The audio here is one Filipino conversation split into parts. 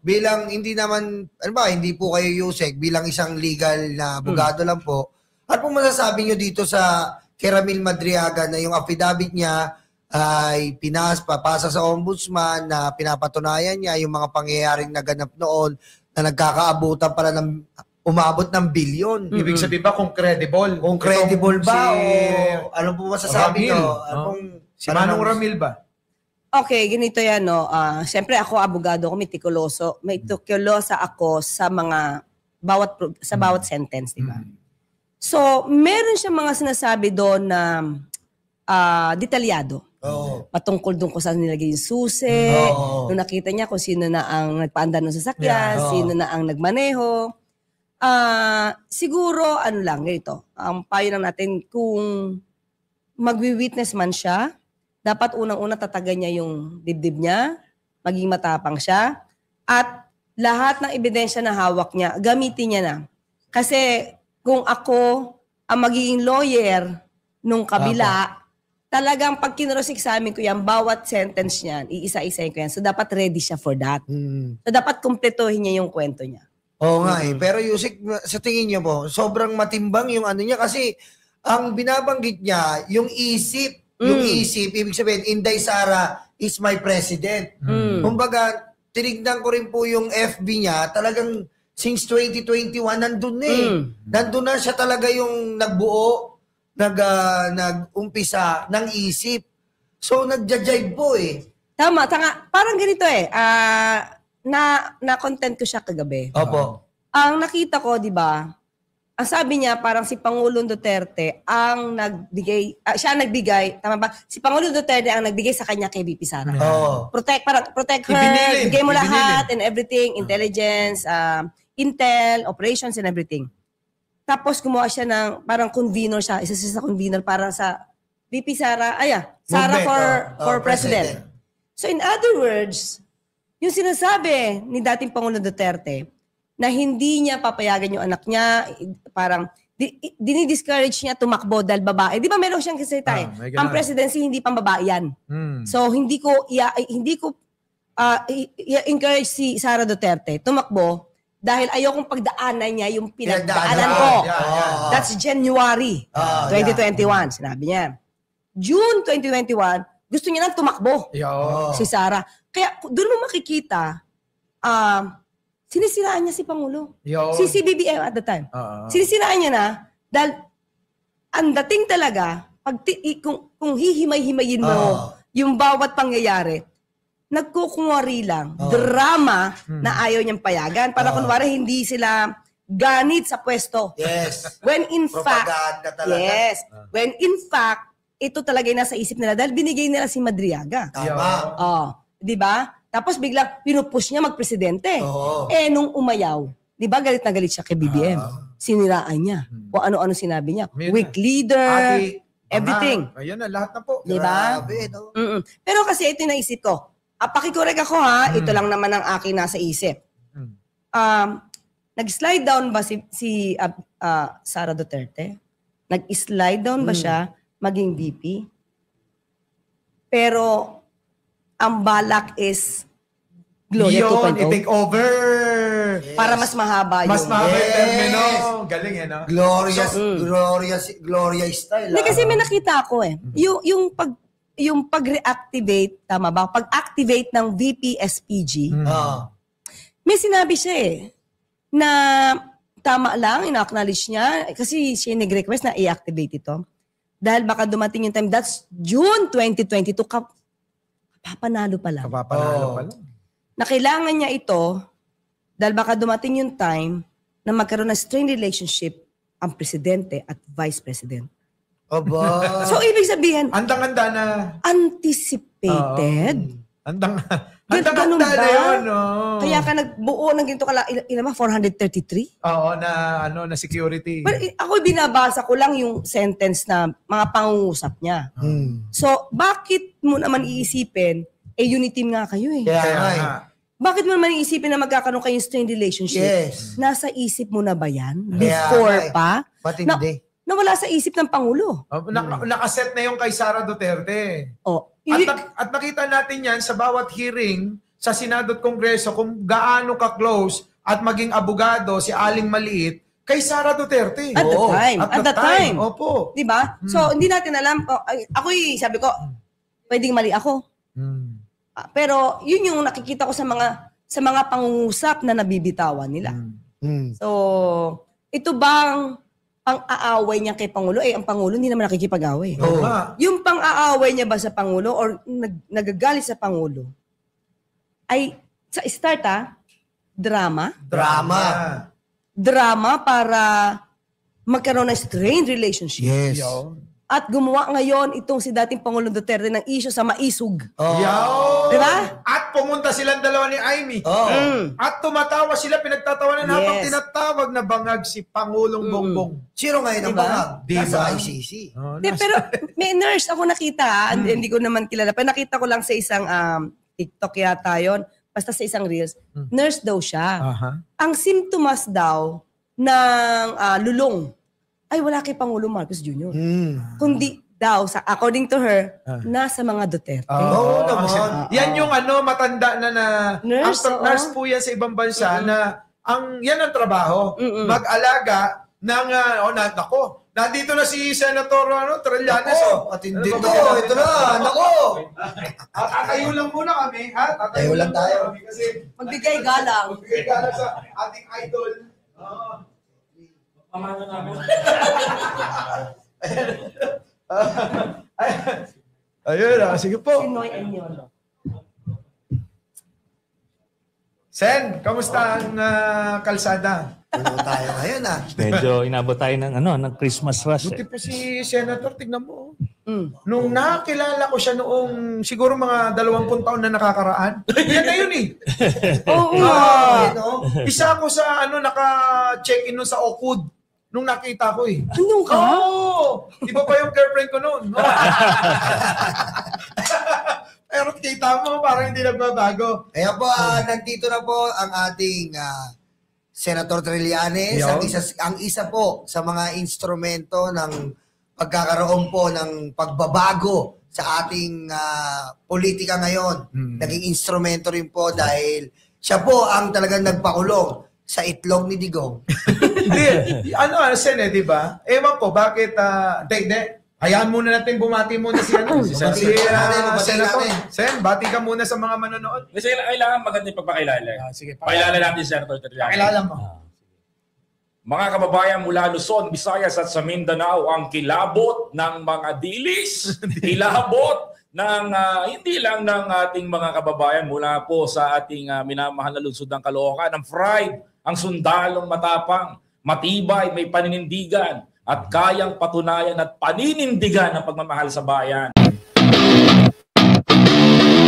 bilang hindi naman, ano ba, hindi po kayo Yusek, bilang isang legal na abogado lang po, ano pong masasabi nyo dito sa kay Ramil Madriaga na yung affidavit niya ay papasa sa ombudsman na pinapatunayan niya yung mga pangyayaring naganap noon na nagkakaabutan pala ng umabot ng bilyon. Ibig sabihin ba kung credible? Kung credible ba o ano po masasabi nyo? Si Manong Ramil ba? Okay, ganito yan, no. Siyempre ako, abogado ko, meticulosa ako sa mga bawat sentence, di ba? So, meron siya mga sinasabi doon na detalyado. Patungkol doon kung saan nilagay yung susi, nung nakita niya kung sino na ang nagpaandar ng sasakyan, sino na ang nagmaneho. Siguro, ano lang, ganito, ang payo lang natin, kung magwi-witness man siya, dapat unang-una tatagan niya yung dibdib niya, maging matapang siya, at lahat ng ebidensya na hawak niya, gamitin niya na. Kasi kung ako ang magiging lawyer nung kabila, talagang pag kinross-examine ko yan, bawat sentence niyan, iisa-isahin ko yan. So dapat ready siya for that. So dapat kumpletuhin niya yung kwento niya. Oo nga eh. Pero Yusek, sa tingin niyo po, sobrang matimbang yung ano niya kasi ang binabanggit niya, yung isip, ibig sabihin, Inday Sara is my president. Kumbaga, tinignan ko rin po yung FB niya, talagang since 2021, nandun na eh. Nandun na siya talaga yung nagbuo, nag-umpisa ng isip. So, nagja-jive po eh. Tama. Parang ganito eh. Na-content ko siya kagabi. Opo. Ang nakita ko, di ba, ang sabi niya, parang si Pangulong Duterte ang nagbigay, siya nagbigay, tama ba? Si Pangulong Duterte ang nagbigay sa kanya kay VP Sara. Protect her, bigay mo lahat and everything, intelligence, intel, operations and everything. Tapos gumawa siya ng parang convener siya, isa sa convener para sa VP Sara, Sara for President. So in other words, yung sinasabi ni dating Pangulong Duterte na hindi niya papayagan yung anak niya, parang dinidiscourage niya tumakbo dahil babae. Di ba meron siyang kasalita eh? Ang presidency hindi pang babae yan. So hindi ko encourage si Sara Duterte tumakbo dahil ayokong pagdaanan niya yung pinagdaanan ko. That's January 2021, sinabi niya. June 2021, gusto niya nang tumakbo si Sara. Kaya doon mo makikita, sinisiraan niya si Pangulo. Si CBBM at the time. Sinisiraan niya na dahil ang dating talaga, kung hihimay-himayin mo yung bawat pangyayari, nagkukunwari lang, drama na ayaw niyang payagan. Para kunwari hindi sila ganit sa pwesto. Yes. When in fact, talaga. when in fact, ito talaga yung nasa isip nila dahil binigay nila si Madriaga. Tama. Di ba? Tapos biglang pinupush niya magpresidente. Nung umayaw, di ba galit na galit siya kay BBM? Siniraan niya. O ano-ano sinabi niya. Weak leader, everything. Ayan na, lahat na po. Di ba? Pero kasi ito yung naisip ko. Pakikorek ako ha, ito lang naman ang akin nasa isip. Nag-slide down ba si Sara Duterte? Nag-slide down ba siya maging VP? Pero ang balak is Gloria 2.0. I-take over. Para mas mahaba yun. Mas mahaba yung termino. Galing eh, no? Gloria style. Hindi kasi may nakita ako eh. Yung pag-reactivate, tama ba? Pag-activate ng VP SPG, may sinabi siya eh, na tama lang, ina-acknowledge niya, kasi siya nag-request na i-activate ito. Dahil baka dumating yung time, that's June 2022, kapapanalo pa lang. Na kailangan niya ito, dahil baka dumating yung time na magkaroon ng strained relationship ang presidente at vice president. So, ibig sabihin, andang-anda na. Anticipated? Andang-anda na yun, no? Kaya ka nagbuo ng ginto kala, ilan ba? 433? Oo, na security. But ako binabasa ko lang yung sentence na mga pangungusap niya. So, bakit mo naman iisipin, unity team nga kayo eh. Bakit mo naman iisipin na magkakaroon kayong strained relationship? Yes. Nasa isip mo na ba yan? Before pa? Ba't hindi? Nawala sa isip ng Pangulo. Nakaset na yung kay Sara Duterte. Oh, At nakita natin yan sa bawat hearing sa Senado at Kongreso kung gaano ka-close at maging abogado si Aling Maliit kay Sara Duterte. At the time. At the time. Opo. Diba? So, hindi natin alam. Ako'y, sabi ko, pwedeng mali ako. Pero, yun yung nakikita ko sa mga pangungusap na nabibitawan nila. So, ito bang pang-aaway niya kay Pangulo? Ang Pangulo hindi naman nakikipag-away. Yung pang-aaway niya ba sa Pangulo or nagagalit sa Pangulo ay, sa start drama para magkaroon ng strained relationship. Yes. At gumawa ngayon itong si dating Pangulong Duterte ng issue sa Maisog. Diba? At pumunta silang dalawa ni Amy. At tumatawa sila, pinagtatawanan habang tinatawag na bangag si Pangulong Bongbong. Sino ngayon ang Diba? bangag? Diba? Nasa ICC. Pero may nurse ako nakita, hindi ko naman kilala, pero nakita ko lang sa isang TikTok yata yun, basta sa isang Reels, nurse daw siya. Ang symptoms daw ng lulong ay wala kay Pangulong Marcos Jr. Kundi daw, according to her, nasa mga Duterte. naman. Yan yung matanda na Nurse, nurse po yan sa ibang bansa na yan ang trabaho. Mag-alaga ng, nandito na si Senator Trillanes. Atindi to. Ito na. Nako. Tatayo lang muna kami. Tayo lang tayo. Kasi Magbigay galang. magbigay galang sa ating idol. Ayun, sige po. Pinoy Anyolo. Sen, kamusta ang kalsada? Ano tayo ngayon Medyo inabot tayo ng ng Christmas rush. Buti po si Senator, tignan mo. Nung nakilala ko siya noong siguro mga 20 taon na nakakaraan, yan na yun eh. Isa ako sa naka-check-in nun sa Okud nung nakita ko eh. Ano ka? Di ba pa yung girlfriend ko noon? Pero kita mo, parang hindi nagbabago. Kaya po, nandito na po ang ating Senator Trillanes. Ang isa po sa mga instrumento ng pagkakaroon po ng pagbabago sa ating politika ngayon. Naging instrumento rin po dahil siya po ang talagang nagpakulong sa itlog ni Digong. Hindi, Sen, di ba? Ewan ko, bakit, hayaan muna natin bumati muna si Senator. Sen, bati ka muna sa mga manonood. Kasi kailangan maganda yung pagpakilala. Sige, Pakilala natin si Senator Trillanes. pakilala mo. Mga kababayan mula Luzon, Visayas at sa Mindanao, ang kilabot ng mga dilis, kilabot ng hindi lang ng ating mga kababayan mula po sa ating minamahal na lungsod ng Caloocan, ang pride, ang sundalong matapang, matibay, may paninindigan, at kayang patunayan at paninindigan ang pagmamahal sa bayan.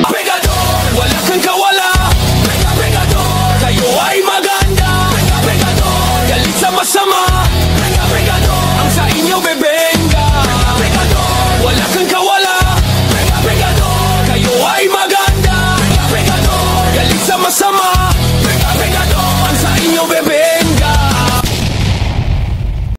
Pegador, wala kang kawala. Pegador, kayo ay maganda. Pegador, galit sa masama.